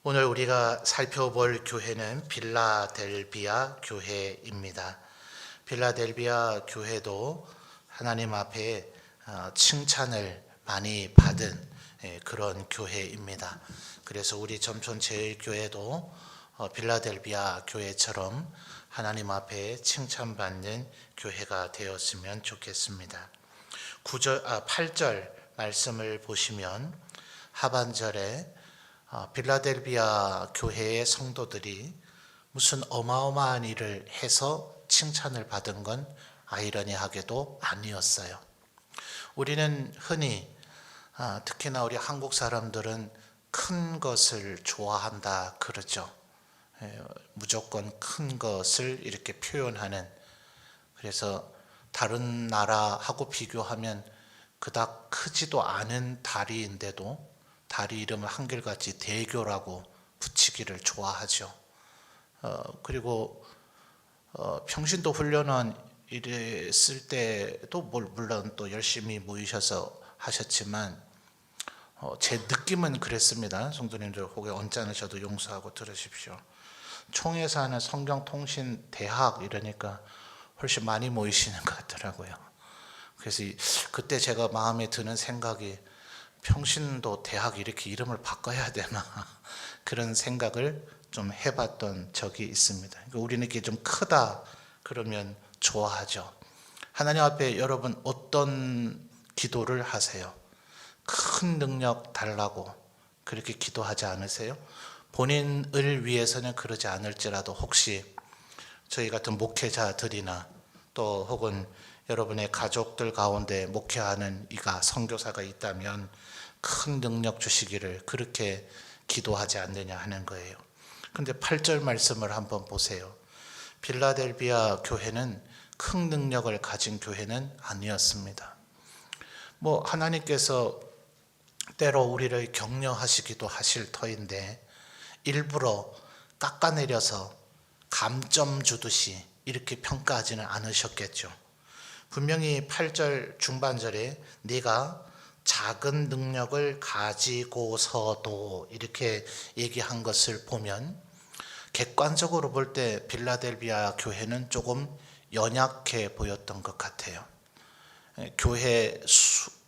오늘 우리가 살펴볼 교회는 빌라델비아 교회입니다. 빌라델비아 교회도 하나님 앞에 칭찬을 많이 받은 그런 교회입니다. 그래서 우리 점촌제일교회도 빌라델비아 교회처럼 하나님 앞에 칭찬받는 교회가 되었으면 좋겠습니다. 8절 말씀을 보시면 하반절에 빌라델비아 교회의 성도들이 무슨 어마어마한 일을 해서 칭찬을 받은 건 아이러니하게도 아니었어요. 우리는 흔히 특히나 우리 한국 사람들은 큰 것을 좋아한다 그러죠. 무조건 큰 것을 이렇게 표현하는, 그래서 다른 나라하고 비교하면 그닥 크지도 않은 다리인데도 다리 이름을 한결같이 대교라고 붙이기를 좋아하죠. 그리고 평신도 훈련원 이랬을 때도 물론 또 열심히 모이셔서 하셨지만 제 느낌은 그랬습니다. 성도님들 혹에 언짢으셔도 용서하고 들으십시오. 총에서 하는 성경통신대학 이러니까 훨씬 많이 모이시는 것 같더라고요. 그래서 그때 제가 마음에 드는 생각이 평신도 대학 이렇게 이름을 바꿔야 되나 그런 생각을 좀 해봤던 적이 있습니다. 우리는 이게 좀 크다 그러면 좋아하죠. 하나님 앞에 여러분 어떤 기도를 하세요? 큰 능력 달라고 그렇게 기도하지 않으세요? 본인을 위해서는 그러지 않을지라도 혹시 저희 같은 목회자들이나 또 혹은 여러분의 가족들 가운데 목회하는 선교사가 있다면 큰 능력 주시기를 그렇게 기도하지 않느냐 하는 거예요. 근데 8절 말씀을 한번 보세요. 빌라델비아 교회는 큰 능력을 가진 교회는 아니었습니다. 하나님께서 때로 우리를 격려하시기도 하실 터인데 일부러 깎아내려서 감점 주듯이 이렇게 평가하지는 않으셨겠죠. 분명히 8절 중반절에 네가 작은 능력을 가지고서도 이렇게 얘기한 것을 보면 객관적으로 볼 때 빌라델비아 교회는 조금 연약해 보였던 것 같아요. 교회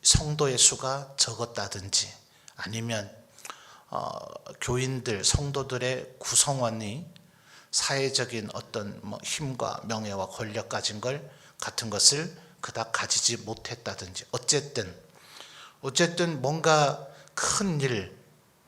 성도의 수가 적었다든지 아니면 교인들 성도들의 구성원이 사회적인 어떤 힘과 명예와 권력 가진 걸 같은 것을 그닥 가지지 못했다든지 어쨌든 뭔가 큰 일,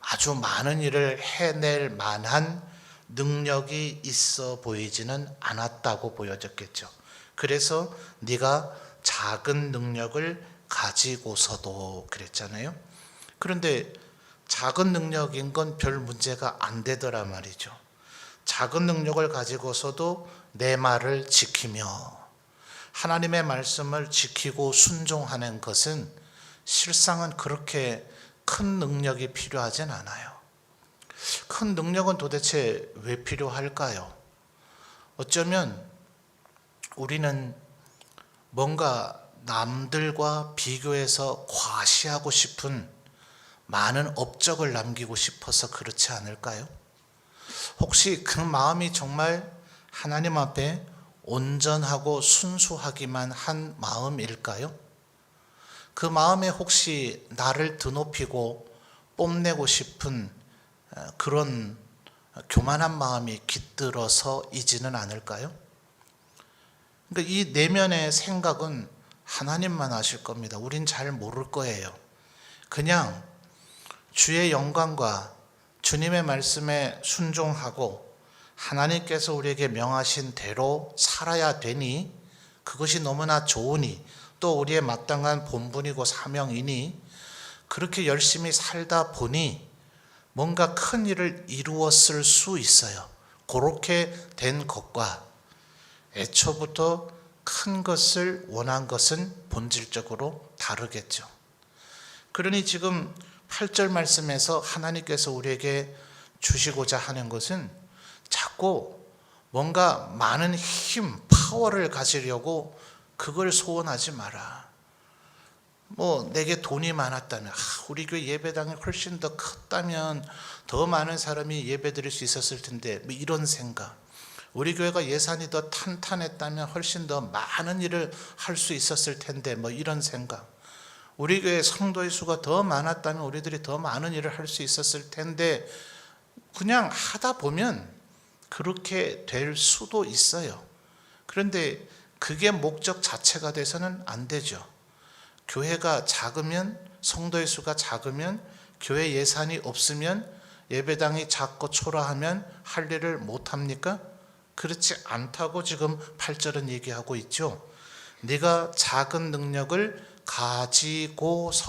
아주 많은 일을 해낼 만한 능력이 있어 보이지는 않았다고 보여졌겠죠. 그래서 네가 작은 능력을 가지고서도 그랬잖아요. 그런데 작은 능력인 건 별 문제가 안 되더란 말이죠. 작은 능력을 가지고서도 내 말을 지키며 하나님의 말씀을 지키고 순종하는 것은 실상은 그렇게 큰 능력이 필요하진 않아요. 큰 능력은 도대체 왜 필요할까요? 어쩌면 우리는 뭔가 남들과 비교해서 과시하고 싶은 많은 업적을 남기고 싶어서 그렇지 않을까요? 혹시 그 마음이 정말 하나님 앞에 온전하고 순수하기만 한 마음일까요? 그 마음에 혹시 나를 드높이고 뽐내고 싶은 그런 교만한 마음이 깃들어서이지는 않을까요? 그러니까 이 내면의 생각은 하나님만 아실 겁니다. 우린 잘 모를 거예요. 그냥 주의 영광과 주님의 말씀에 순종하고 하나님께서 우리에게 명하신 대로 살아야 되니 그것이 너무나 좋으니 또 우리의 마땅한 본분이고 사명이니 그렇게 열심히 살다 보니 뭔가 큰 일을 이루었을 수 있어요. 그렇게 된 것과 애초부터 큰 것을 원한 것은 본질적으로 다르겠죠. 그러니 지금 8절 말씀에서 하나님께서 우리에게 주시고자 하는 것은 자꾸 뭔가 많은 힘, 파워를 가지려고 그걸 소원하지 마라. 뭐 내게 돈이 많았다면, 우리 교회 예배당이 훨씬 더 컸다면 더 많은 사람이 예배드릴 수 있었을 텐데, 뭐 이런 생각. 우리 교회가 예산이 더 탄탄했다면 훨씬 더 많은 일을 할 수 있었을 텐데, 뭐 이런 생각. 우리 교회 성도의 수가 더 많았다면 우리들이 더 많은 일을 할 수 있었을 텐데, 그냥 하다 보면 그렇게 될 수도 있어요. 그런데 그게 목적 자체가 돼서는 안 되죠. 교회가 작으면, 성도의 수가 작으면, 교회 예산이 없으면, 예배당이 작고 초라하면 할 일을 못합니까? 그렇지 않다고 지금 8절은 얘기하고 있죠. 네가 작은 능력을 가지고서도,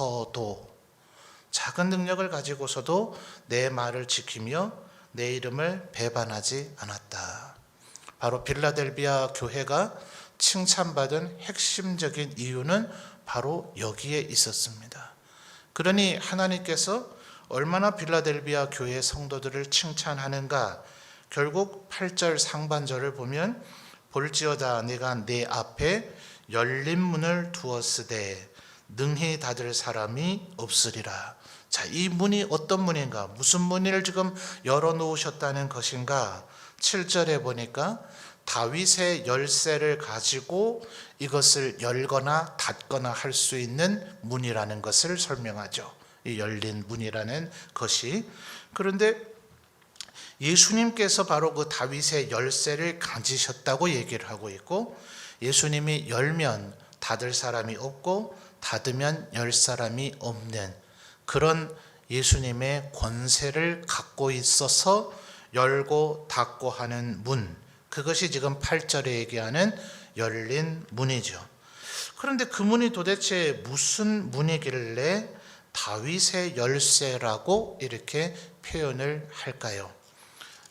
작은 능력을 가지고서도 내 말을 지키며 내 이름을 배반하지 않았다. 바로 빌라델비아 교회가 칭찬받은 핵심적인 이유는 바로 여기에 있었습니다. 그러니 하나님께서 얼마나 빌라델비아 교회 성도들을 칭찬하는가, 결국 8절 상반절을 보면 볼지어다 내가 내 앞에 열린 문을 두었으되 능히 닫을 사람이 없으리라. 자, 이 문이 어떤 문인가? 무슨 문을 지금 열어놓으셨다는 것인가? 7절에 보니까 다윗의 열쇠를 가지고 이것을 열거나 닫거나 할 수 있는 문이라는 것을 설명하죠. 이 열린 문이라는 것이. 그런데 예수님께서 바로 그 다윗의 열쇠를 가지셨다고 얘기를 하고 있고, 예수님이 열면 닫을 사람이 없고 닫으면 열 사람이 없는 그런 예수님의 권세를 갖고 있어서 열고 닫고 하는 문, 그것이 지금 8절에 얘기하는 열린 문이죠. 그런데 그 문이 도대체 무슨 문이길래 다윗의 열쇠라고 이렇게 표현을 할까요?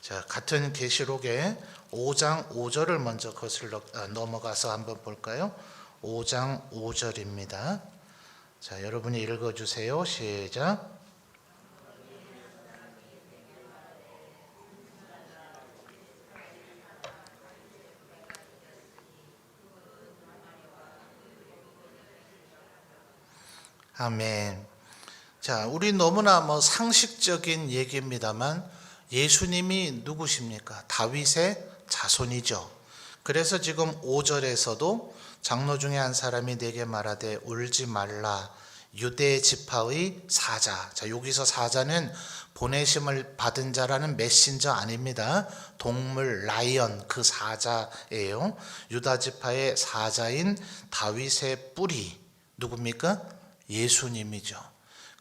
자, 같은 계시록에 5장 5절을 먼저 거슬러 넘어가서 한번 볼까요? 5장 5절입니다. 자, 여러분이 읽어주세요. 시작. 아멘. 자, 우리 너무나 상식적인 얘기입니다만 예수님이 누구십니까? 다윗의 자손이죠. 그래서 지금 5절에서도 장로 중에 한 사람이 내게 말하되 울지 말라, 유대 지파의 사자. 자, 여기서 사자는 보내심을 받은 자라는 메신저 아닙니다. 동물 라이언, 그 사자예요. 유다 지파의 사자인 다윗의 뿌리 누굽니까? 예수님이죠.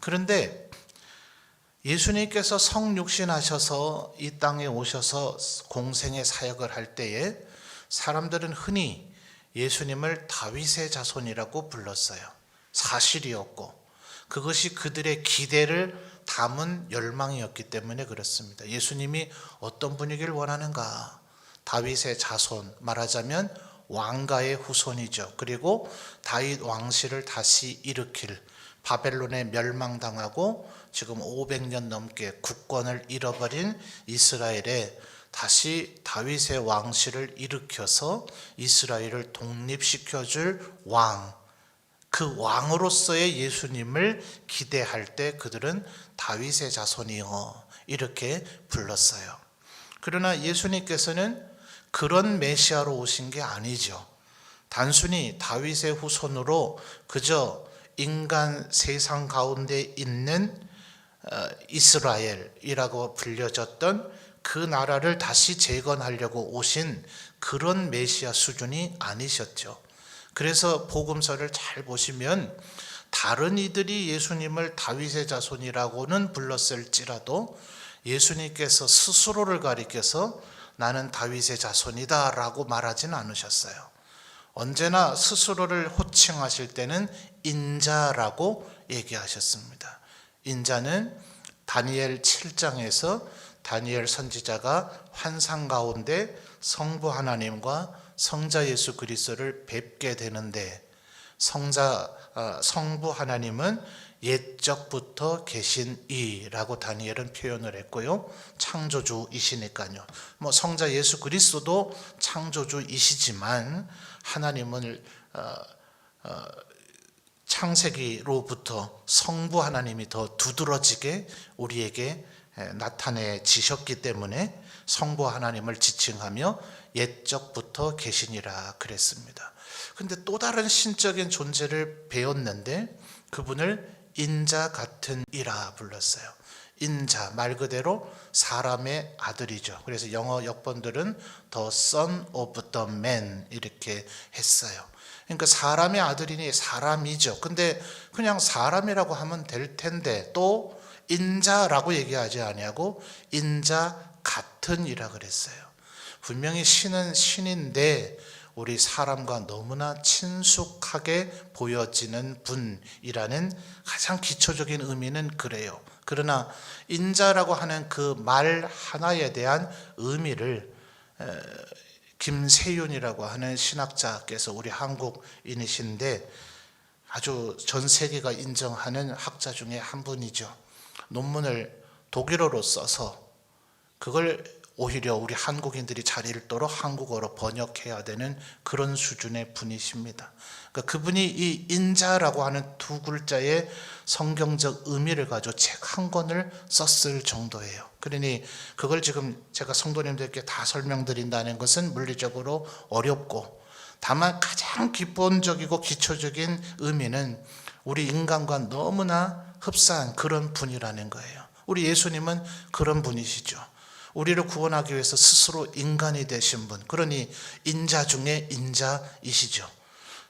그런데 예수님께서 성육신하셔서 이 땅에 오셔서 공생의 사역을 할 때에 사람들은 흔히 예수님을 다윗의 자손이라고 불렀어요. 사실이었고 그것이 그들의 기대를 담은 열망이었기 때문에 그렇습니다. 예수님이 어떤 분이길 원하는가? 다윗의 자손, 말하자면 왕가의 후손이죠. 그리고 다윗 왕실을 다시 일으킬, 바벨론에 멸망당하고 지금 500년 넘게 국권을 잃어버린 이스라엘에 다시 다윗의 왕실을 일으켜서 이스라엘을 독립시켜줄 왕, 그 왕으로서의 예수님을 기대할 때 그들은 다윗의 자손이요 이렇게 불렀어요. 그러나 예수님께서는 그런 메시아로 오신 게 아니죠. 단순히 다윗의 후손으로 그저 인간 세상 가운데 있는 이스라엘이라고 불려졌던 그 나라를 다시 재건하려고 오신 그런 메시아 수준이 아니셨죠. 그래서 복음서를 잘 보시면 다른 이들이 예수님을 다윗의 자손이라고는 불렀을지라도 예수님께서 스스로를 가리켜서 나는 다윗의 자손이다 라고 말하진 않으셨어요. 언제나 스스로를 호칭하실 때는 인자라고 얘기하셨습니다. 인자는 다니엘 7장에서 다니엘 선지자가 환상 가운데 성부 하나님과 성자 예수 그리스도를 뵙게 되는데 성부 하나님은 옛적부터 계신 이라고 다니엘은 표현을 했고요. 창조주이시니까요. 성자 예수 그리스도도 창조주이시지만 하나님을 창세기로부터 성부 하나님이 더 두드러지게 우리에게 나타내지셨기 때문에 성부 하나님을 지칭하며 옛적부터 계시니라 그랬습니다. 근데 또 다른 신적인 존재를 배웠는데 그분을 인자 같은 이라 불렀어요. 인자, 말 그대로 사람의 아들이죠. 그래서 영어 역본들은 The Son of the Man 이렇게 했어요. 그러니까 사람의 아들이니 사람이죠. 근데 그냥 사람이라고 하면 될 텐데 또 인자라고 얘기하지 아니하고 인자 같은 이라 그랬어요. 분명히 신은 신인데 우리 사람과 너무나 친숙하게 보여지는 분이라는 가장 기초적인 의미는 그래요. 그러나 인자라고 하는 그 말 하나에 대한 의미를 김세윤이라고 하는 신학자께서 우리 한국인이신데 아주 전 세계가 인정하는 학자 중에 한 분이죠. 논문을 독일어로 써서 그걸 오히려 우리 한국인들이 잘 읽도록 한국어로 번역해야 되는 그런 수준의 분이십니다. 그러니까 그분이 이 인자라고 하는 두 글자의 성경적 의미를 가지고 책 한 권을 썼을 정도예요. 그러니 그걸 지금 제가 성도님들께 다 설명드린다는 것은 물리적으로 어렵고 다만 가장 기본적이고 기초적인 의미는 우리 인간과 너무나 흡사한 그런 분이라는 거예요. 우리 예수님은 그런 분이시죠. 우리를 구원하기 위해서 스스로 인간이 되신 분, 그러니 인자 중에 인자이시죠.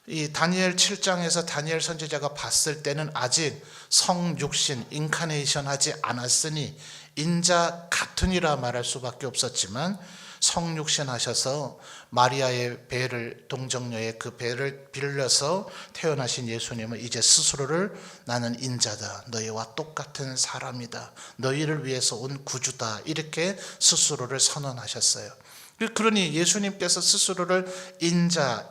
이 다니엘 7장에서 다니엘 선지자가 봤을 때는 아직 성육신, 인카네이션 하지 않았으니 인자 같으니라 말할 수밖에 없었지만 성육신 하셔서 마리아의 배를, 동정녀의 그 배를 빌려서 태어나신 예수님은 이제 스스로를 나는 인자다, 너희와 똑같은 사람이다, 너희를 위해서 온 구주다 이렇게 스스로를 선언하셨어요. 그러니 예수님께서 스스로를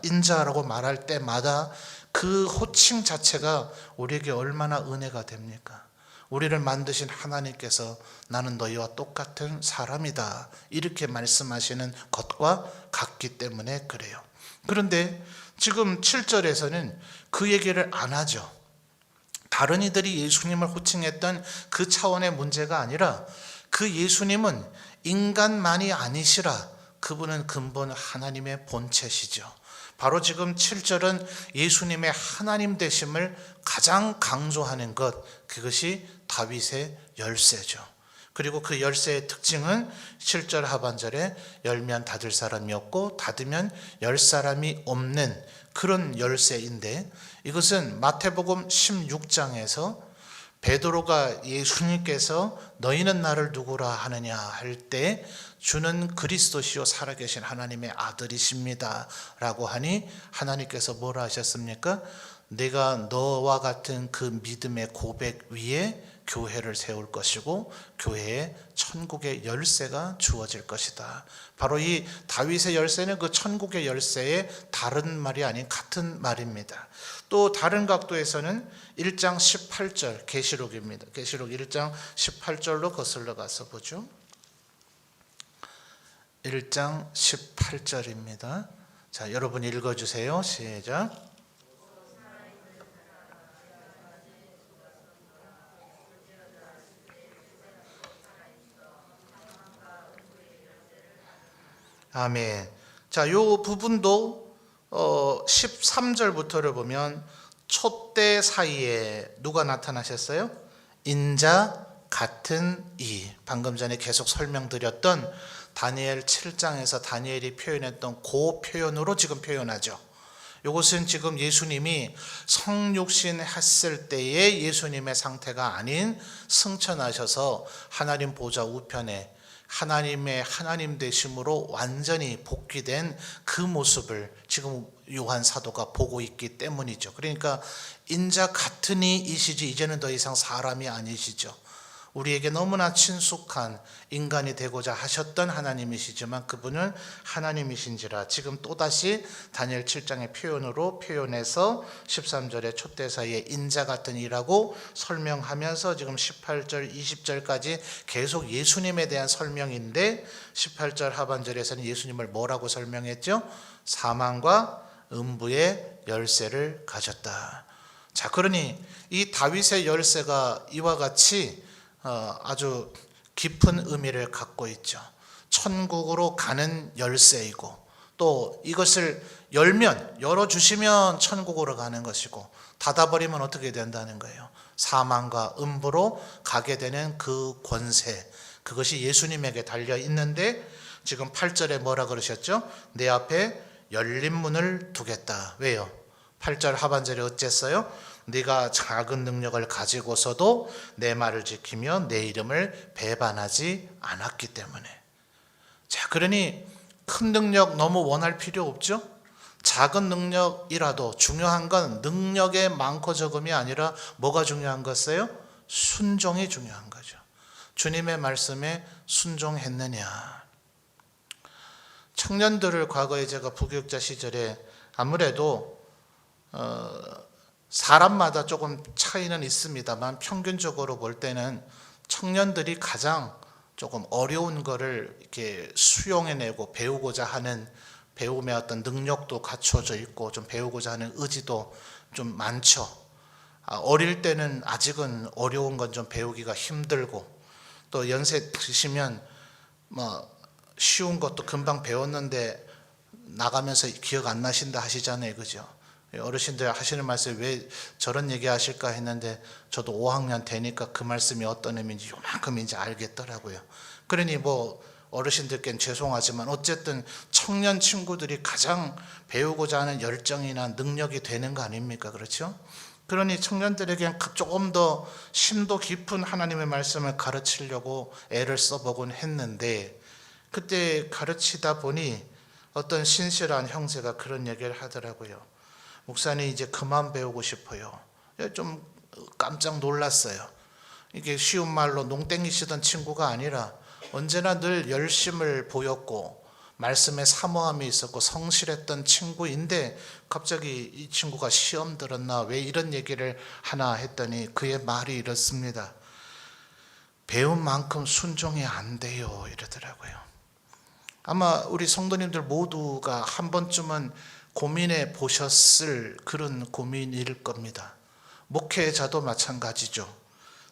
인자라고 말할 때마다 그 호칭 자체가 우리에게 얼마나 은혜가 됩니까? 우리를 만드신 하나님께서 나는 너희와 똑같은 사람이다 이렇게 말씀하시는 것과 같기 때문에 그래요. 그런데 지금 7절에서는 그 얘기를 안 하죠. 다른 이들이 예수님을 호칭했던 그 차원의 문제가 아니라 그 예수님은 인간만이 아니시라, 그분은 근본 하나님의 본체시죠. 바로 지금 7절은 예수님의 하나님 되심을 가장 강조하는 것, 그것이 다윗의 열쇠죠. 그리고 그 열쇠의 특징은 7절 하반절에 열면 닫을 사람이 없고 닫으면 열 사람이 없는 그런 열쇠인데, 이것은 마태복음 16장에서 베드로가 예수님께서 너희는 나를 누구라 하느냐 할 때 주는 그리스도시요 살아계신 하나님의 아들이십니다 라고 하니 하나님께서 뭐라 하셨습니까? 내가 너와 같은 그 믿음의 고백 위에 교회를 세울 것이고 교회에 천국의 열쇠가 주어질 것이다. 바로 이 다윗의 열쇠는 그 천국의 열쇠의 다른 말이 아닌 같은 말입니다. 또 다른 각도에서는 1장 18절 계시록입니다. 계시록 1장 18절로 거슬러 가서 보죠. 1장 18절입니다. 자, 여러분 읽어주세요. 시작. 아멘. 자, 요 부분도 13절부터를 보면 촛대 사이에 누가 나타나셨어요? 인자 같은 이, 방금 전에 계속 설명드렸던 다니엘 7장에서 다니엘이 표현했던 그 표현으로 지금 표현하죠. 이것은 지금 예수님이 성육신 했을 때의 예수님의 상태가 아닌 승천하셔서 하나님 보좌 우편에 하나님의 하나님 되심으로 완전히 복귀된 그 모습을 지금 요한 사도가 보고 있기 때문이죠. 그러니까 인자 같으니 이시지 이제는 더 이상 사람이 아니시죠. 우리에게 너무나 친숙한 인간이 되고자 하셨던 하나님이시지만 그분은 하나님이신지라 지금 또다시 다니엘 7장의 표현으로 표현해서 13절에 촛대 사이에 인자 같은 이라고 설명하면서 지금 18절 20절까지 계속 예수님에 대한 설명인데 18절 하반절에서는 예수님을 뭐라고 설명했죠? 사망과 음부의 열쇠를 가졌다. 자, 그러니 이 다윗의 열쇠가 이와 같이 아주 깊은 의미를 갖고 있죠. 천국으로 가는 열쇠이고, 또 이것을 열어주시면 천국으로 가는 것이고, 닫아버리면 어떻게 된다는 거예요? 사망과 음부로 가게 되는 그 권세, 그것이 예수님에게 달려 있는데, 지금 8절에 뭐라 그러셨죠? 내 앞에 열린 문을 두겠다. 왜요? 8절 하반절에 어쨌어요? 네가 작은 능력을 가지고서도 내 말을 지키며 내 이름을 배반하지 않았기 때문에. 자, 그러니 큰 능력 너무 원할 필요 없죠? 작은 능력이라도 중요한 건 능력의 많고 적음이 아니라 뭐가 중요한 것이에요? 순종이 중요한 거죠. 주님의 말씀에 순종했느냐. 청년들을 과거에 제가 부교육자 시절에 아무래도 사람마다 조금 차이는 있습니다만 평균적으로 볼 때는 청년들이 가장 조금 어려운 거를 이렇게 수용해내고 배우고자 하는 배움의 어떤 능력도 갖춰져 있고 좀 배우고자 하는 의지도 좀 많죠. 어릴 때는 아직은 어려운 건 좀 배우기가 힘들고, 또 연세 드시면 뭐 쉬운 것도 금방 배웠는데 나가면서 기억 안 나신다 하시잖아요, 그죠? 어르신들 하시는 말씀에 왜 저런 얘기 하실까 했는데 저도 5학년 되니까 그 말씀이 어떤 의미인지 요만큼인지 알겠더라고요. 그러니 뭐 어르신들께는 죄송하지만 어쨌든 청년 친구들이 가장 배우고자 하는 열정이나 능력이 되는 거 아닙니까? 그렇죠? 그러니 청년들에게는 조금 더 심도 깊은 하나님의 말씀을 가르치려고 애를 써보곤 했는데, 그때 가르치다 보니 어떤 신실한 형제가 그런 얘기를 하더라고요. 목사님 이제 그만 배우고 싶어요. 좀 깜짝 놀랐어요. 이게 쉬운 말로 농땡이시던 친구가 아니라 언제나 늘 열심을 보였고 말씀에 사모함이 있었고 성실했던 친구인데 갑자기 이 친구가 시험 들었나 왜 이런 얘기를 하나 했더니 그의 말이 이렇습니다. 배운 만큼 순종이 안 돼요, 이러더라고요. 아마 우리 성도님들 모두가 한 번쯤은 고민해 보셨을 그런 고민일 겁니다. 목회자도 마찬가지죠.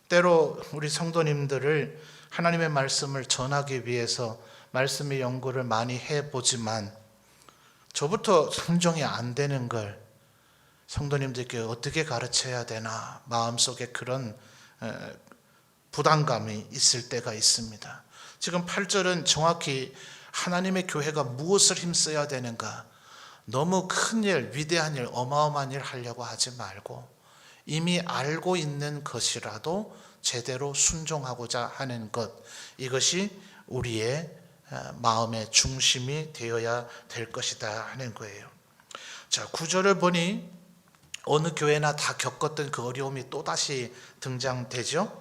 때로 우리 성도님들을 하나님의 말씀을 전하기 위해서 말씀의 연구를 많이 해보지만 저부터 순종이 안 되는 걸 성도님들께 어떻게 가르쳐야 되나 마음속에 그런 부담감이 있을 때가 있습니다. 지금 8절은 정확히 하나님의 교회가 무엇을 힘써야 되는가, 너무 큰 일, 위대한 일, 어마어마한 일 하려고 하지 말고 이미 알고 있는 것이라도 제대로 순종하고자 하는 것, 이것이 우리의 마음의 중심이 되어야 될 것이다 하는 거예요. 자, 9절을 보니 어느 교회나 다 겪었던 그 어려움이 또다시 등장되죠.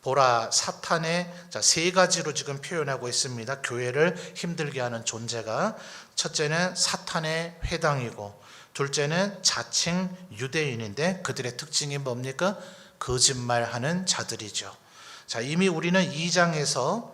보라, 사탄의 세 가지로 지금 표현하고 있습니다. 교회를 힘들게 하는 존재가, 첫째는 사탄의 회당이고, 둘째는 자칭 유대인인데 그들의 특징이 뭡니까? 거짓말하는 자들이죠. 자, 이미 우리는 2장에서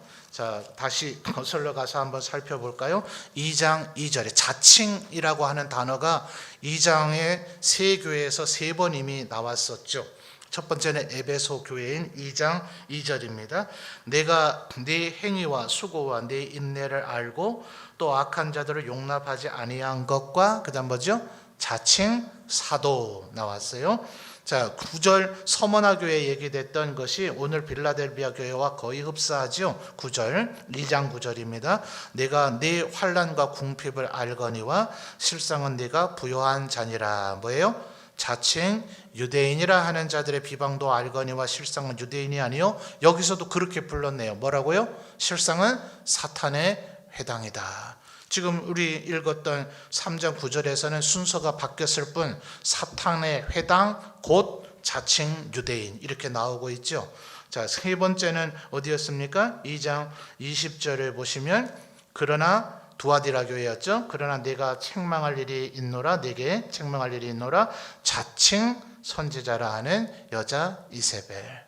다시 거슬러 가서 한번 살펴볼까요? 2장 2절에 자칭이라고 하는 단어가 2장의 세 교회에서 3번 이미 나왔었죠. 첫 번째는 에베소 교회인 2장 2절입니다. 내가 네 행위와 수고와 네 인내를 알고 또 악한 자들을 용납하지 아니한 것과 그다음 뭐죠? 자칭 사도 나왔어요. 자, 9절 서머나 교회 얘기됐던 것이 오늘 빌라델비아 교회와 거의 흡사하죠. 9절, 2장 9절입니다. 내가 네 환난과 궁핍을 알거니와 실상은 네가 부요한 자니라. 뭐예요? 자칭 유대인이라 하는 자들의 비방도 알거니와 실상은 유대인이 아니요. 여기서도 그렇게 불렀네요. 뭐라고요? 실상은 사탄의 회당이다. 지금 우리 읽었던 3장 9절에서는 순서가 바뀌었을 뿐 사탄의 회당 곧 자칭 유대인 이렇게 나오고 있죠. 자, 세 번째는 어디였습니까? 2장 20절을 보시면 그러나 두아디라 교회였죠. 그러나 내가 책망할 일이 있노라, 내게 책망할 일이 있노라, 자칭 선지자라 하는 여자 이세벨.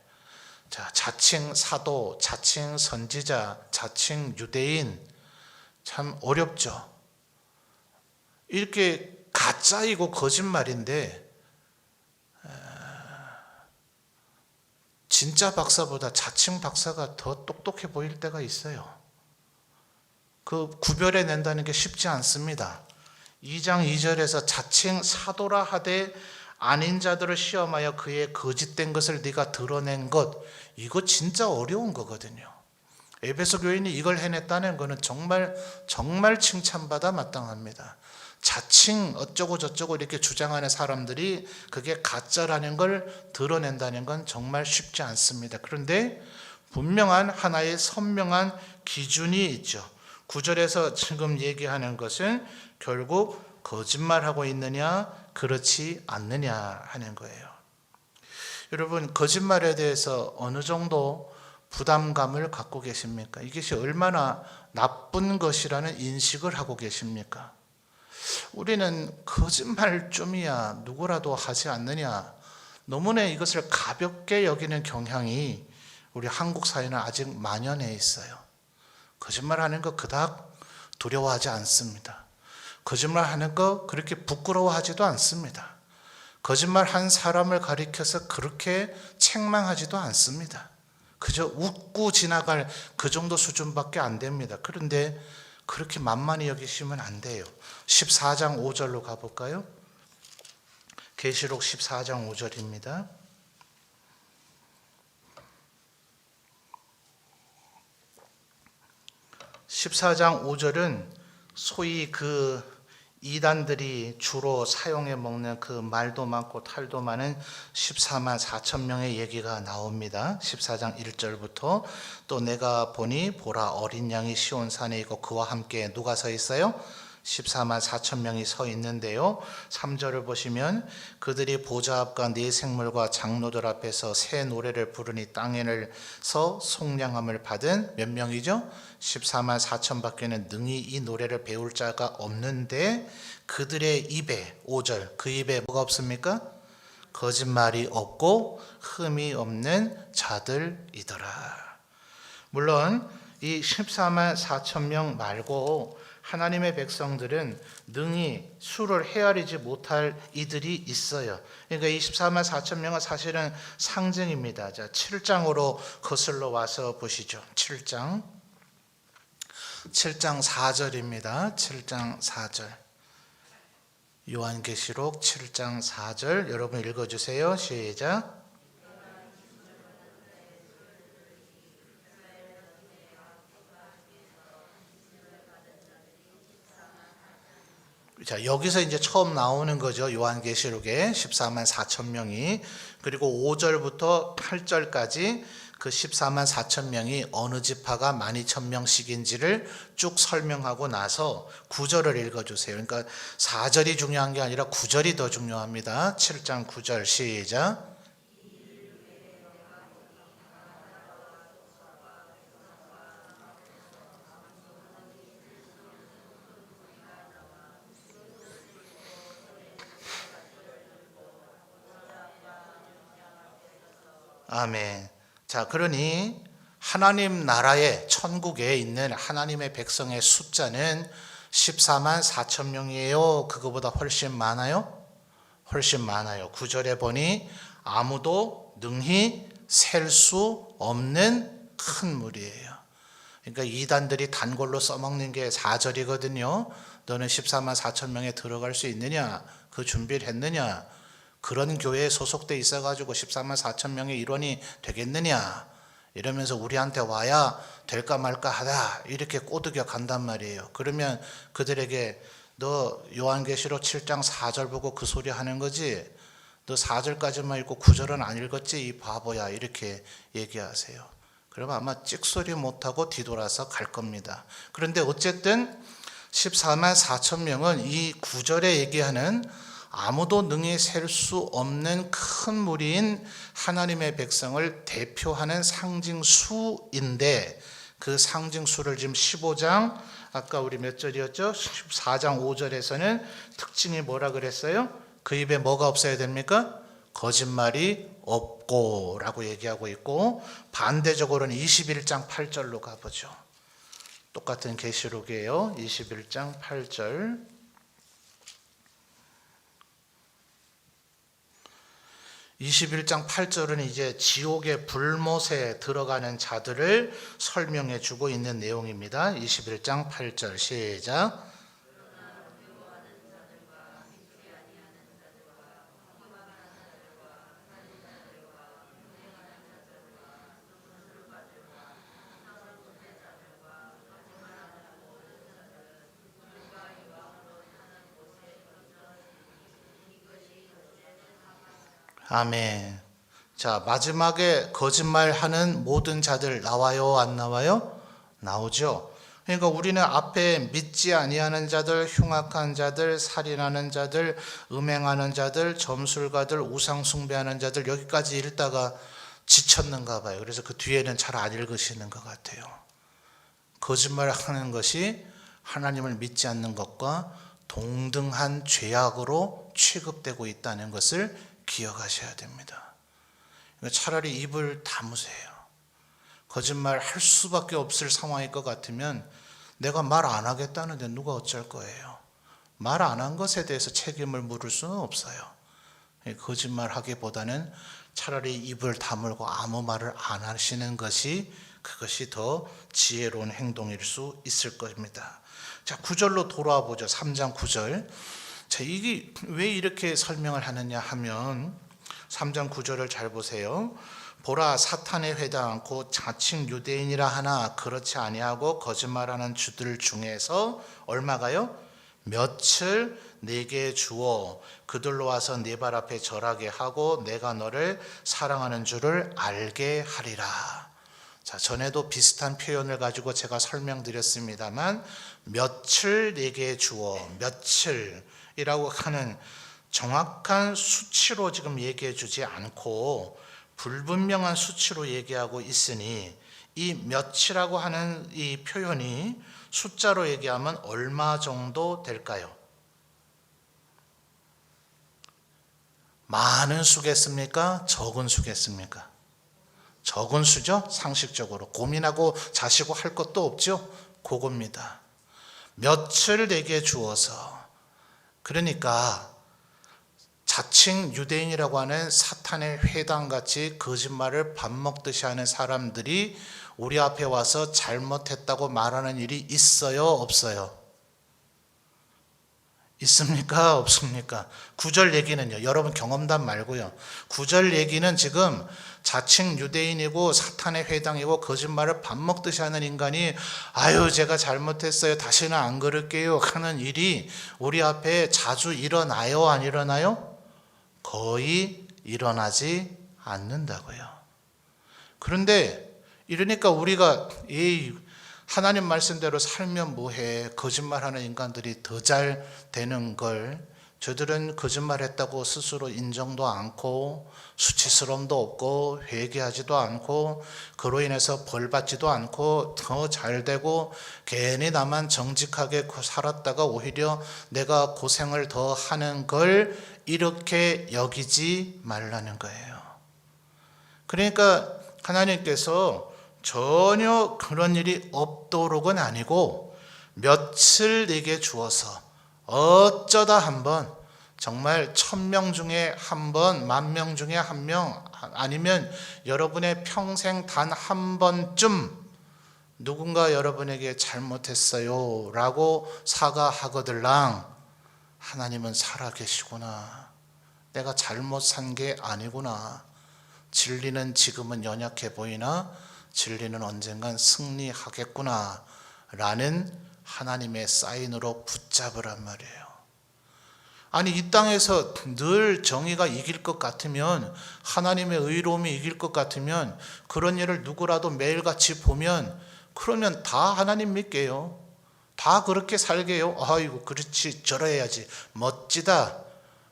자, 자칭 사도, 자칭 선지자, 자칭 유대인, 참 어렵죠. 이렇게 가짜이고 거짓말인데 진짜 박사보다 자칭 박사가 더 똑똑해 보일 때가 있어요. 그 구별해 낸다는 게 쉽지 않습니다. 2장 2절에서 자칭 사도라 하되 아닌 자들을 시험하여 그의 거짓된 것을 네가 드러낸 것, 이거 진짜 어려운 거거든요. 에베소 교인이 이걸 해냈다는 것은 정말 칭찬받아 마땅합니다. 자칭 어쩌고 저쩌고 이렇게 주장하는 사람들이 그게 가짜라는 걸 드러낸다는 건 정말 쉽지 않습니다. 그런데 분명한 하나의 선명한 기준이 있죠. 9절에서 지금 얘기하는 것은 결국 거짓말하고 있느냐 그렇지 않느냐 하는 거예요. 여러분, 거짓말에 대해서 어느 정도 부담감을 갖고 계십니까? 이것이 얼마나 나쁜 것이라는 인식을 하고 계십니까? 우리는 거짓말쯤이야 누구라도 하지 않느냐, 너무나 이것을 가볍게 여기는 경향이 우리 한국 사회는 아직 만연해 있어요. 거짓말하는 거 그닥 두려워하지 않습니다. 거짓말하는 거 그렇게 부끄러워하지도 않습니다. 거짓말한 사람을 가리켜서 그렇게 책망하지도 않습니다. 그저 웃고 지나갈 그 정도 수준밖에 안 됩니다. 그런데 그렇게 만만히 여기시면 안 돼요. 14장 5절로 가볼까요? 계시록 14장 5절입니다. 14장 5절은 소위 그 이단들이 주로 사용해 먹는 그 말도 많고 탈도 많은 14만 4천 명의 얘기가 나옵니다. 14장 1절부터 또 내가 보니 보라 어린 양이 시온산에 있고 그와 함께 누가 서 있어요? 14만 4천 명이 서 있는데요. 3절을 보시면 그들이 보좌 앞과 네 생물과 장로들 앞에서 새 노래를 부르니 땅에서 속량함을 받은 몇 명이죠? 14만 4천 밖에는 능히 이 노래를 배울 자가 없는데 그들의 입에 5절 그 입에 뭐가 없습니까? 거짓말이 없고 흠이 없는 자들이더라. 물론 이 14만 4천 명 말고 하나님의 백성들은 능히 수를 헤아리지 못할 이들이 있어요. 그러니까 24만 4천 명은 사실은 상징입니다. 자, 7장으로 거슬러 와서 보시죠. 7장 4절입니다. 7장 4절. 요한계시록 7장 4절 여러분 읽어주세요. 시작. 자, 여기서 이제 처음 나오는 거죠. 요한계시록에 14만 4천 명이, 그리고 5절부터 8절까지 그 14만 4천 명이 어느 지파가 12,000명씩인지를 쭉 설명하고 나서 9절을 읽어주세요. 그러니까 4절이 중요한 게 아니라 9절이 더 중요합니다. 7장 9절 시작. 아멘. 자, 그러니 하나님 나라의 천국에 있는 하나님의 백성의 숫자는 14만 4천 명이에요? 그거보다 훨씬 많아요? 훨씬 많아요. 9절에 보니 아무도 능히 셀 수 없는 큰 무리예요. 그러니까 이단들이 단골로 써먹는 게 4절이거든요. 너는 14만 4천 명에 들어갈 수 있느냐? 그 준비를 했느냐? 그런 교회에 소속돼 있어가지고 14만 4천 명의 일원이 되겠느냐? 이러면서 우리한테 와야 될까 말까 하다 이렇게 꼬드겨 간단 말이에요. 그러면 그들에게 너 요한계시록 7장 4절 보고 그 소리 하는 거지? 너 4절까지만 읽고 9절은 안 읽었지? 이 바보야, 이렇게 얘기하세요. 그러면 아마 찍소리 못하고 뒤돌아서 갈 겁니다. 그런데 어쨌든 14만 4천 명은 이 9절에 얘기하는 아무도 능히 셀 수 없는 큰 무리인 하나님의 백성을 대표하는 상징수인데, 그 상징수를 지금 15장 아까 우리 몇 절이었죠? 14장 5절에서는 특징이 뭐라 그랬어요? 그 입에 뭐가 없어야 됩니까? 거짓말이 없고 라고 얘기하고 있고, 반대적으로는 21장 8절로 가보죠. 똑같은 계시록이에요. 21장 8절. 21장 8절은 이제 지옥의 불못에 들어가는 자들을 설명해 주고 있는 내용입니다. 21장 8절 시작. 아멘. 자, 마지막에 거짓말하는 모든 자들 나와요, 안 나와요? 나오죠. 그러니까 우리는 앞에 믿지 아니하는 자들, 흉악한 자들, 살인하는 자들, 음행하는 자들, 점술가들, 우상 숭배하는 자들 여기까지 읽다가 지쳤는가 봐요. 그래서 그 뒤에는 잘 안 읽으시는 것 같아요. 거짓말하는 것이 하나님을 믿지 않는 것과 동등한 죄악으로 취급되고 있다는 것을 기억하셔야 됩니다. 차라리 입을 다무세요. 거짓말 할 수밖에 없을 상황일 것 같으면 내가 말 안 하겠다는데 누가 어쩔 거예요. 말 안 한 것에 대해서 책임을 물을 수는 없어요. 거짓말 하기보다는 차라리 입을 다물고 아무 말을 안 하시는 것이 그것이 더 지혜로운 행동일 수 있을 겁니다. 자, 9절로 돌아와 보죠. 3장 9절. 자, 이게 왜 이렇게 설명을 하느냐 하면 3장 9절을 잘 보세요. 보라, 사탄의 회당 곧 자칭 유대인이라 하나 그렇지 아니하고 거짓말하는 주들 중에서 얼마가요? 며칠 내게 주어 그들로 와서 네 발 앞에 절하게 하고 내가 너를 사랑하는 줄을 알게 하리라. 자, 전에도 비슷한 표현을 가지고 제가 설명드렸습니다만 며칠 내게 주어, 며칠이라고 하는 정확한 수치로 지금 얘기해 주지 않고 불분명한 수치로 얘기하고 있으니 이 몇이라고 하는 이 표현이 숫자로 얘기하면 얼마 정도 될까요? 많은 수겠습니까? 적은 수겠습니까? 적은 수죠? 상식적으로 고민하고 자시고 할 것도 없죠? 그겁니다. 몇을 내게 주어서, 그러니까 자칭 유대인이라고 하는 사탄의 회당같이 거짓말을 밥 먹듯이 하는 사람들이 우리 앞에 와서 잘못했다고 말하는 일이 있어요? 없어요? 있습니까? 없습니까? 9절 얘기는요. 여러분 경험담 말고요. 9절 얘기는 지금 자칭 유대인이고 사탄의 회당이고 거짓말을 밥 먹듯이 하는 인간이 아유 제가 잘못했어요. 다시는 안 그럴게요 하는 일이 우리 앞에 자주 일어나요? 안 일어나요? 거의 일어나지 않는다고요. 그런데 이러니까 우리가 하나님 말씀대로 살면 뭐해, 거짓말하는 인간들이 더 잘 되는 걸, 저들은 거짓말했다고 스스로 인정도 않고 수치스러움도 없고 회개하지도 않고 그로 인해서 벌받지도 않고 더 잘 되고 괜히 나만 정직하게 살았다가 오히려 내가 고생을 더 하는 걸 이렇게 여기지 말라는 거예요. 그러니까 하나님께서 전혀 그런 일이 없도록은 아니고 며칠 내게 주어서 어쩌다 한번, 정말 1000명 중에 한 번, 10,000명 중에 한 명, 아니면 여러분의 평생 단 한 번쯤 누군가 여러분에게 잘못했어요 라고 사과하거들랑 하나님은 살아계시구나, 내가 잘못 산 게 아니구나, 진리는 지금은 연약해 보이나 진리는 언젠간 승리하겠구나 라는 하나님의 사인으로 붙잡으란 말이에요. 아니 이 땅에서 늘 정의가 이길 것 같으면, 하나님의 의로움이 이길 것 같으면 그런 일을 누구라도 매일같이 보면 그러면 다 하나님 믿게요. 다 그렇게 살게요. 아이고 그렇지 저래야지 멋지다,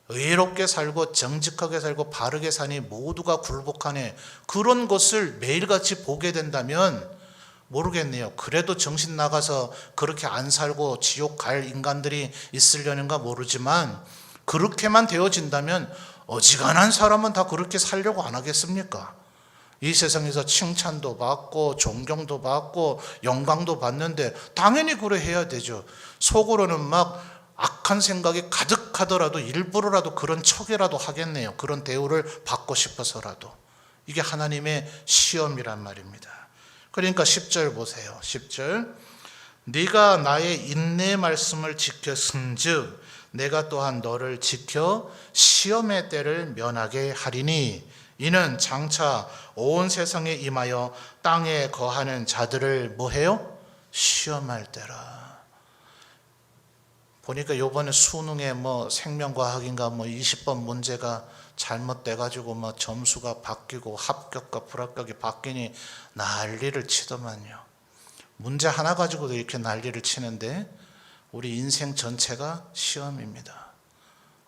의롭게 살고 정직하게 살고 바르게 사니 모두가 굴복하네, 그런 것을 매일같이 보게 된다면 모르겠네요. 그래도 정신 나가서 그렇게 안 살고 지옥 갈 인간들이 있으려는가 모르지만 그렇게만 되어진다면 어지간한 사람은 다 그렇게 살려고 안 하겠습니까? 이 세상에서 칭찬도 받고 존경도 받고 영광도 받는데 당연히 그래 해야 되죠. 속으로는 막 악한 생각이 가득하더라도 일부러라도 그런 척이라도 하겠네요. 그런 대우를 받고 싶어서라도. 이게 하나님의 시험이란 말입니다. 그러니까 10절 보세요. 10절. 네가 나의 인내 말씀을 지켰은즉 내가 또한 너를 지켜 시험의 때를 면하게 하리니 이는 장차 온 세상에 임하여 땅에 거하는 자들을 뭐해요? 시험할 때라. 보니까 요번에 수능에 생명과학인가 20번 문제가 잘못돼가지고 점수가 바뀌고 합격과 불합격이 바뀌니 난리를 치더만요. 문제 하나 가지고도 이렇게 난리를 치는데 우리 인생 전체가 시험입니다.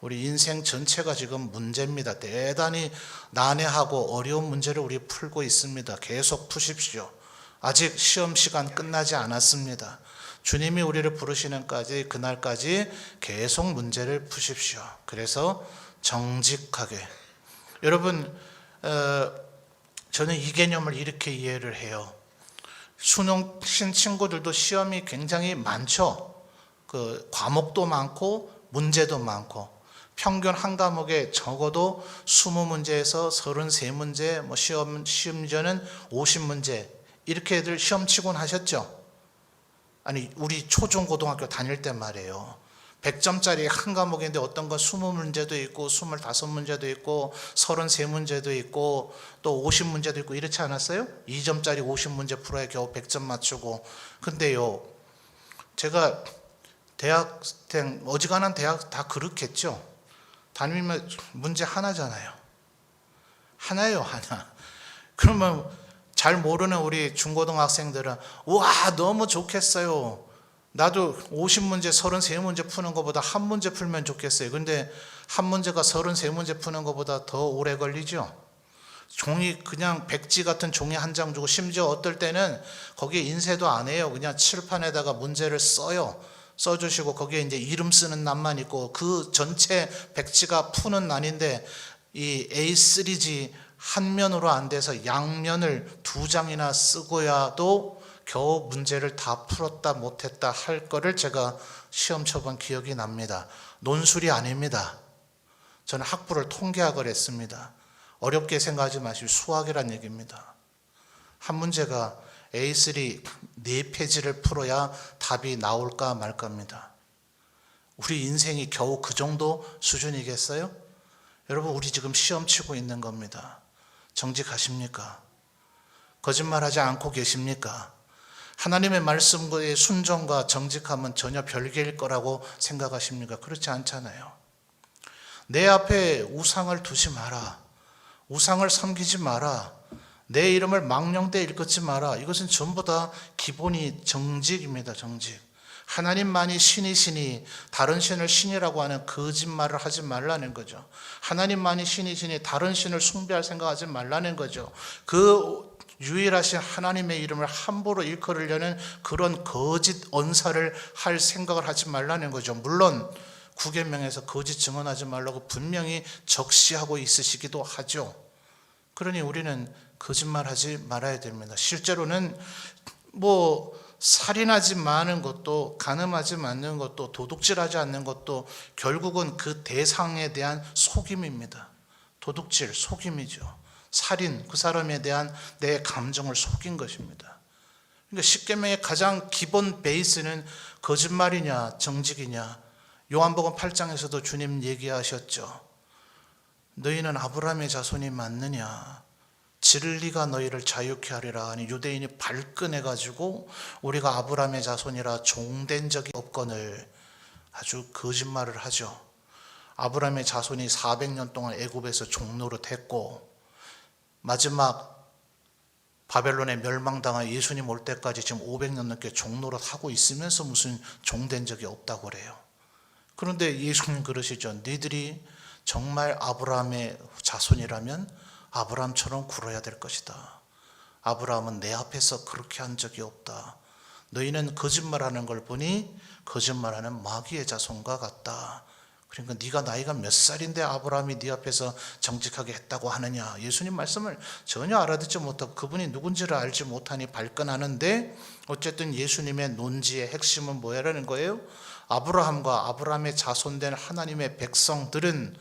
우리 인생 전체가 지금 문제입니다. 대단히 난해하고 어려운 문제를 우리 풀고 있습니다. 계속 푸십시오. 아직 시험 시간 끝나지 않았습니다. 주님이 우리를 부르시는 그날까지 계속 문제를 푸십시오. 그래서 정직하게. 여러분, 저는 이 개념을 이렇게 이해를 해요. 수능신 친구들도 시험이 굉장히 많죠. 그 과목도 많고 문제도 많고 평균 한 과목에 적어도 20문제에서 33문제, 심지어는 50문제 이렇게들 시험 치곤 하셨죠. 아니 우리 초중고등학교 다닐 때 말이에요. 100점짜리 한 과목인데 어떤 건 20문제도 있고 25문제도 있고 33문제도 있고 또 50문제도 있고 이렇지 않았어요? 2점짜리 50문제 풀어야 겨우 100점 맞추고. 근데요, 제가 대학 때 어지간한 대학 다 그렇겠죠. 다니면 문제 하나잖아요. 하나예요, 하나. 그러면 잘 모르는 우리 중고등학생들은 와 너무 좋겠어요. 나도 50문제 33문제 푸는 것보다 한 문제 풀면 좋겠어요. 근데 한 문제가 33문제 푸는 것보다 더 오래 걸리죠. 종이 그냥 백지 같은 종이 한 장 주고 심지어 어떨 때는 거기에 인쇄도 안 해요. 그냥 칠판에다가 문제를 써요. 써주시고 거기에 이제 이름 쓰는 란만 있고 그 전체 백지가 푸는 난인데 이 A3지 한 면으로 안 돼서 양면을 2장이나 쓰고야도 겨우 문제를 다 풀었다 못했다 할 거를 제가 시험 쳐본 기억이 납니다. 논술이 아닙니다. 저는 학부를 통계학을 했습니다. 어렵게 생각하지 마시고 수학이란 얘기입니다. 한 문제가 A3 4페이지를 풀어야 답이 나올까 말까입니다. 우리 인생이 겨우 그 정도 수준이겠어요? 여러분 우리 지금 시험 치고 있는 겁니다. 정직하십니까? 거짓말하지 않고 계십니까? 하나님의 말씀의 순종과 정직함은 전혀 별개일 거라고 생각하십니까? 그렇지 않잖아요. 내 앞에 우상을 두지 마라. 우상을 섬기지 마라. 내 이름을 망령되이 일컫지 마라. 이것은 전부 다 기본이 정직입니다. 정직. 하나님만이 신이시니 다른 신을 신이라고 하는 거짓말을 하지 말라는 거죠. 하나님만이 신이시니 다른 신을 숭배할 생각하지 말라는 거죠. 그 유일하신 하나님의 이름을 함부로 일컬으려는 그런 거짓 언사를 할 생각을 하지 말라는 거죠. 물론 구계명에서 거짓 증언하지 말라고 분명히 적시하고 있으시기도 하죠. 그러니 우리는 거짓말하지 말아야 됩니다. 실제로는 살인하지 마는 것도 간음하지 않는 것도 도둑질하지 않는 것도 결국은 그 대상에 대한 속임입니다. 도둑질, 속임이죠. 살인, 그 사람에 대한 내 감정을 속인 것입니다. 그러니까 십계명의 가장 기본 베이스는 거짓말이냐 정직이냐. 요한복음 8장에서도 주님 얘기하셨죠. 너희는 아브라함의 자손이 맞느냐. 진리가 너희를 자유케 하리라 하니 유대인이 발끈해가지고 우리가 아브라함의 자손이라 종된 적이 없거늘 아주 거짓말을 하죠. 아브라함의 자손이 400년 동안 애굽에서 종노릇 했고 마지막 바벨론에 멸망당한 예수님 올 때까지 지금 500년 넘게 종노릇 하고 있으면서 무슨 종된 적이 없다고 그래요. 그런데 예수님 그러시죠. 너희들이 정말 아브라함의 자손이라면 아브라함처럼 굴어야 될 것이다. 아브라함은 내 앞에서 그렇게 한 적이 없다. 너희는 거짓말하는 걸 보니 거짓말하는 마귀의 자손과 같다. 그러니까 네가 나이가 몇 살인데 아브라함이 네 앞에서 정직하게 했다고 하느냐. 예수님 말씀을 전혀 알아듣지 못하고 그분이 누군지를 알지 못하니 발끈하는데 어쨌든 예수님의 논지의 핵심은 뭐라는 거예요? 아브라함과 아브라함의 자손된 하나님의 백성들은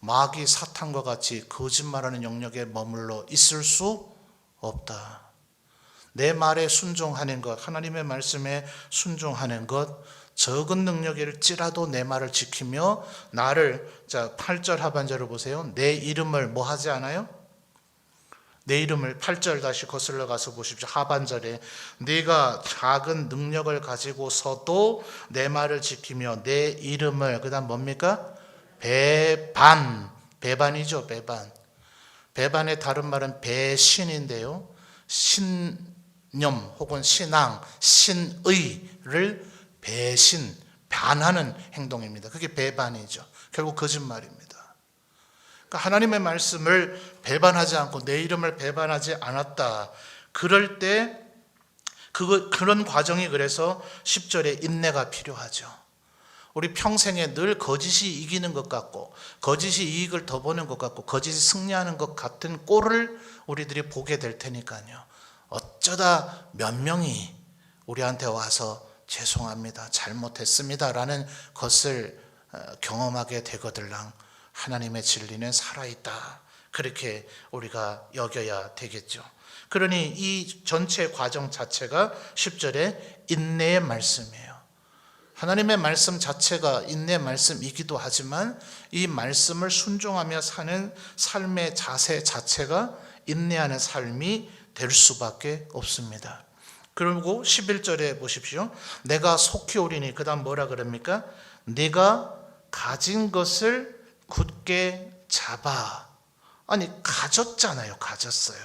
마귀 사탄과 같이 거짓말하는 영역에 머물러 있을 수 없다. 내 말에 순종하는 것, 하나님의 말씀에 순종하는 것, 적은 능력일지라도 내 말을 지키며 나를, 자 8절 하반절을 보세요. 내 이름을 뭐 하지 않아요? 내 이름을 8절 다시 거슬러 가서 보십시오. 하반절에 네가 작은 능력을 가지고서도 내 말을 지키며 내 이름을, 그 다음 뭡니까? 배반이죠. 배반의 다른 말은 배신인데요, 신념 혹은 신앙, 신의를 반하는 행동입니다. 그게 배반이죠. 결국 거짓말입니다. 그러니까 하나님의 말씀을 배반하지 않고 내 이름을 배반하지 않았다. 그럴 때 그런 과정이, 그래서 10절에 인내가 필요하죠. 우리 평생에 늘 거짓이 이기는 것 같고 거짓이 이익을 더 보는 것 같고 거짓이 승리하는 것 같은 꼴을 우리들이 보게 될 테니까요. 어쩌다 몇 명이 우리한테 와서 죄송합니다, 잘못했습니다 라는 것을 경험하게 되거들랑 하나님의 진리는 살아있다, 그렇게 우리가 여겨야 되겠죠. 그러니 이 전체 과정 자체가 10절에 인내의 말씀이에요. 하나님의 말씀 자체가 인내의 말씀이기도 하지만 이 말씀을 순종하며 사는 삶의 자세 자체가 인내하는 삶이 될 수밖에 없습니다. 그리고 11절에 보십시오. 내가 속히 오리니, 그 다음 뭐라 그럽니까? 네가 가진 것을 굳게 잡아. 아니 가졌잖아요. 가졌어요.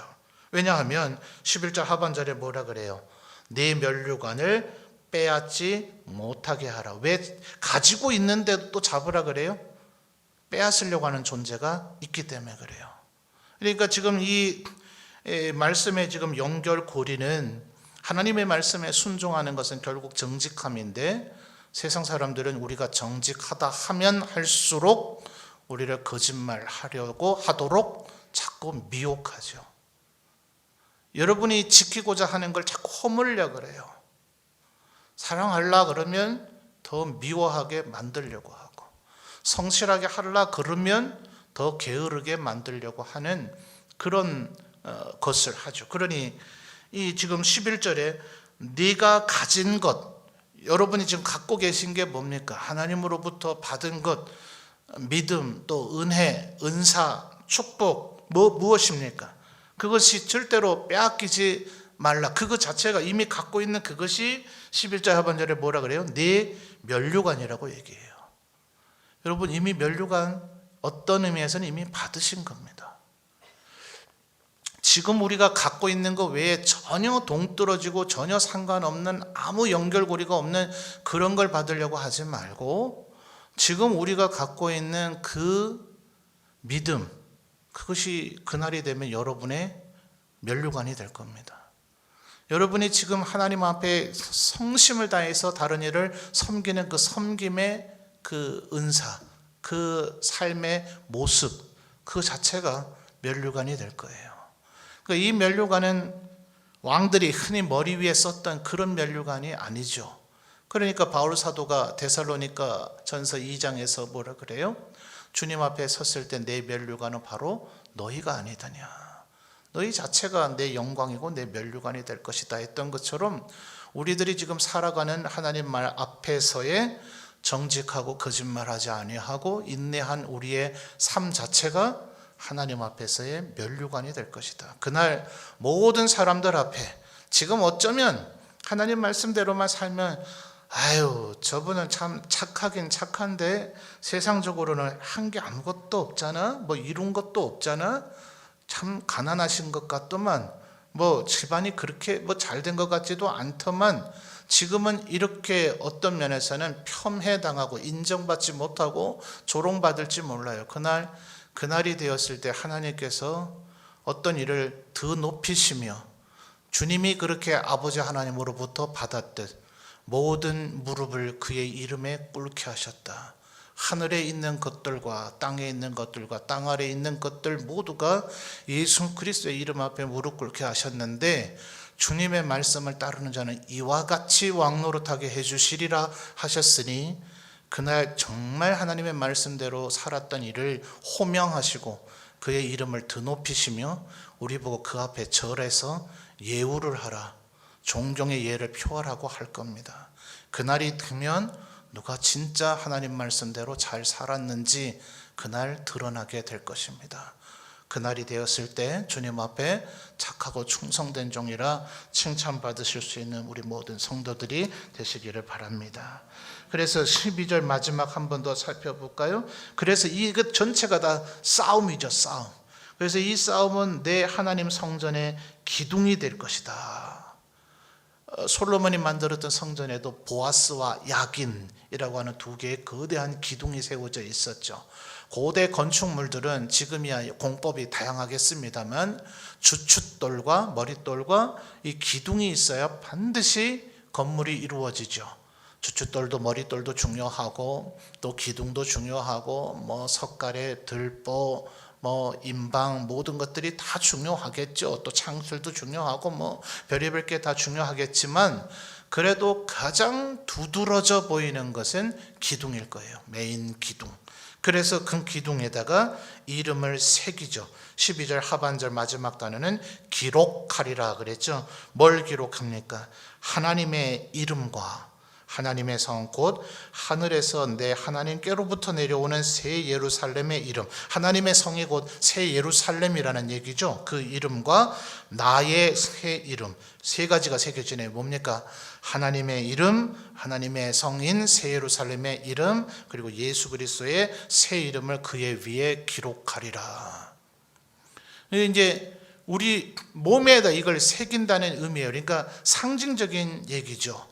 왜냐하면 11절 하반절에 뭐라 그래요? 네 면류관을 빼앗지 못하게 하라. 왜? 가지고 있는데도 또 잡으라 그래요? 빼앗으려고 하는 존재가 있기 때문에 그래요. 그러니까 지금 이 말씀의 지금 연결고리는, 하나님의 말씀에 순종하는 것은 결국 정직함인데, 세상 사람들은 우리가 정직하다 하면 할수록 우리를 거짓말하려고 하도록 자꾸 미혹하죠. 여러분이 지키고자 하는 걸 자꾸 허물려 그래요. 사랑하려 그러면 더 미워하게 만들려고 하고, 성실하게 하려 그러면 더 게으르게 만들려고 하는 그런 것을 하죠. 그러니 이 지금 11절에 네가 가진 것, 여러분이 지금 갖고 계신 게 뭡니까? 하나님으로부터 받은 것, 믿음, 또 은혜, 은사, 축복, 무엇입니까? 그것이 절대로 빼앗기지 말라. 그것 자체가 이미 갖고 있는 그것이 11절 하반절에 뭐라 그래요? 네 면류관이라고 얘기해요. 여러분 이미 면류관, 어떤 의미에서는 이미 받으신 겁니다. 지금 우리가 갖고 있는 것 외에 전혀 동떨어지고 전혀 상관없는, 아무 연결고리가 없는 그런 걸 받으려고 하지 말고, 지금 우리가 갖고 있는 그 믿음, 그것이 그날이 되면 여러분의 면류관이 될 겁니다. 여러분이 지금 하나님 앞에 성심을 다해서 다른 이를 섬기는 그 섬김의 그 은사, 그 삶의 모습, 그 자체가 면류관이 될 거예요. 그러니까 이 면류관은 왕들이 흔히 머리 위에 썼던 그런 면류관이 아니죠. 그러니까 바울 사도가 데살로니가 전서 2장에서 뭐라 그래요? 주님 앞에 섰을 때 내 면류관은 바로 너희가 아니더냐. 너희 자체가 내 영광이고 내 면류관이 될 것이다 했던 것처럼, 우리들이 지금 살아가는 하나님 말 앞에서의 정직하고 거짓말하지 아니하고 인내한 우리의 삶 자체가 하나님 앞에서의 면류관이 될 것이다. 그날 모든 사람들 앞에 지금 어쩌면 하나님 말씀대로만 살면, 아유 저분은 참 착하긴 착한데 세상적으로는 한 게 아무것도 없잖아, 뭐 이룬 것도 없잖아, 참 가난하신 것 같더만, 뭐 집안이 그렇게 뭐 잘된 것 같지도 않더만, 지금은 이렇게 어떤 면에서는 폄훼당하고 인정받지 못하고 조롱받을지 몰라요. 그날이 되었을 때 하나님께서 어떤 일을 더 높이시며, 주님이 그렇게 아버지 하나님으로부터 받았듯 모든 무릎을 그의 이름에 꿇게 하셨다. 하늘에 있는 것들과 땅에 있는 것들과 땅 아래에 있는 것들 모두가 예수 그리스도의 이름 앞에 무릎 꿇게 하셨는데, 주님의 말씀을 따르는 자는 이와 같이 왕노릇하게 해주시리라 하셨으니 그날 정말 하나님의 말씀대로 살았던 이를 호명하시고 그의 이름을 드높이시며 우리 보고 그 앞에 절해서 예우를 하라, 존경의 예를 표하라고 할 겁니다. 그날이 되면 누가 진짜 하나님 말씀대로 잘 살았는지 그날 드러나게 될 것입니다. 그날이 되었을 때 주님 앞에 착하고 충성된 종이라 칭찬받으실 수 있는 우리 모든 성도들이 되시기를 바랍니다. 그래서 12절 마지막 한 번 더 살펴볼까요? 그래서 이것 전체가 다 싸움이죠, 싸움. 그래서 이 싸움은 내 하나님 성전의 기둥이 될 것이다. 솔로몬이 만들었던 성전에도 보아스와 야긴이라고 하는 두 개의 거대한 기둥이 세워져 있었죠. 고대 건축물들은 지금이야 공법이 다양하겠습니다만 주춧돌과 머릿돌과 이 기둥이 있어야 반드시 건물이 이루어지죠. 주춧돌도 머릿돌도 중요하고 또 기둥도 중요하고 뭐 석가래, 들보, 뭐 인방 모든 것들이 다 중요하겠죠. 또 창술도 중요하고 뭐 별의별 게 다 중요하겠지만 그래도 가장 두드러져 보이는 것은 기둥일 거예요. 메인 기둥. 그래서 그 기둥에다가 이름을 새기죠. 12절 하반절 마지막 단어는 기록하리라 그랬죠. 뭘 기록합니까? 하나님의 이름과 하나님의 성 곧 하늘에서 내 하나님께로부터 내려오는 새 예루살렘의 이름, 하나님의 성이 곧 새 예루살렘이라는 얘기죠. 그 이름과 나의 새 이름, 세 가지가 새겨지네요. 뭡니까? 하나님의 이름, 하나님의 성인 새 예루살렘의 이름, 그리고 예수 그리스도의 새 이름을 그의 위에 기록하리라. 이제 우리 몸에다 이걸 새긴다는 의미예요. 그러니까 상징적인 얘기죠.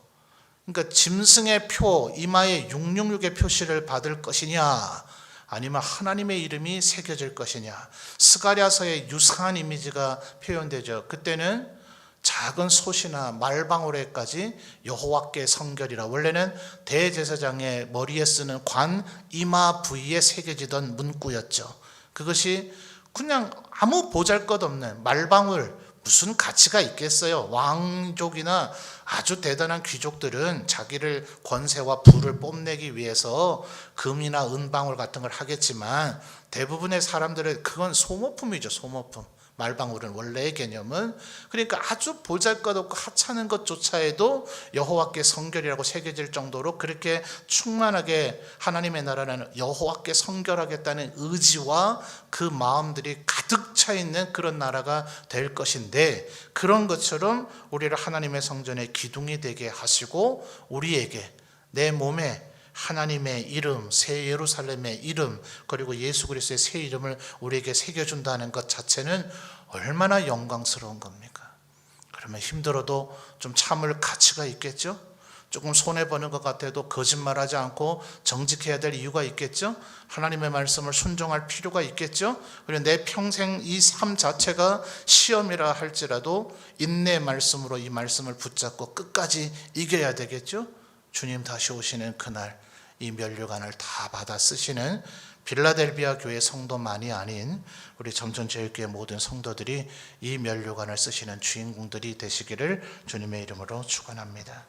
그러니까 짐승의 표, 이마에 666의 표시를 받을 것이냐, 아니면 하나님의 이름이 새겨질 것이냐. 스가랴서의 유사한 이미지가 표현되죠. 그때는 작은 솥이나 말방울에까지 여호와께 성결이라. 원래는 대제사장의 머리에 쓰는 관 이마 부위에 새겨지던 문구였죠. 그것이 그냥 아무 보잘것없는 말방울, 무슨 가치가 있겠어요. 왕족이나 아주 대단한 귀족들은 자기를 권세와 부를 뽐내기 위해서 금이나 은방울 같은 걸 하겠지만 대부분의 사람들은 그건 소모품이죠. 소모품. 말방울은 원래의 개념은 그러니까 아주 보잘것없고 하찮은 것조차에도 여호와께 성결이라고 새겨질 정도로 그렇게 충만하게 하나님의 나라는 여호와께 성결하겠다는 의지와 그 마음들이 가득 차 있는 그런 나라가 될 것인데, 그런 것처럼 우리를 하나님의 성전의 기둥이 되게 하시고 우리에게 내 몸에 하나님의 이름, 새 예루살렘의 이름, 그리고 예수 그리스도의 새 이름을 우리에게 새겨준다는 것 자체는 얼마나 영광스러운 겁니까? 그러면 힘들어도 좀 참을 가치가 있겠죠? 조금 손해보는 것 같아도 거짓말하지 않고 정직해야 될 이유가 있겠죠? 하나님의 말씀을 순종할 필요가 있겠죠? 그리고 내 평생 이 삶 자체가 시험이라 할지라도 인내의 말씀으로 이 말씀을 붙잡고 끝까지 이겨야 되겠죠? 주님 다시 오시는 그날 이 면류관을 다 받아 쓰시는 빌라델비아 교회 성도만이 아닌 우리 점천제일교회 모든 성도들이 이 면류관을 쓰시는 주인공들이 되시기를 주님의 이름으로 축원합니다.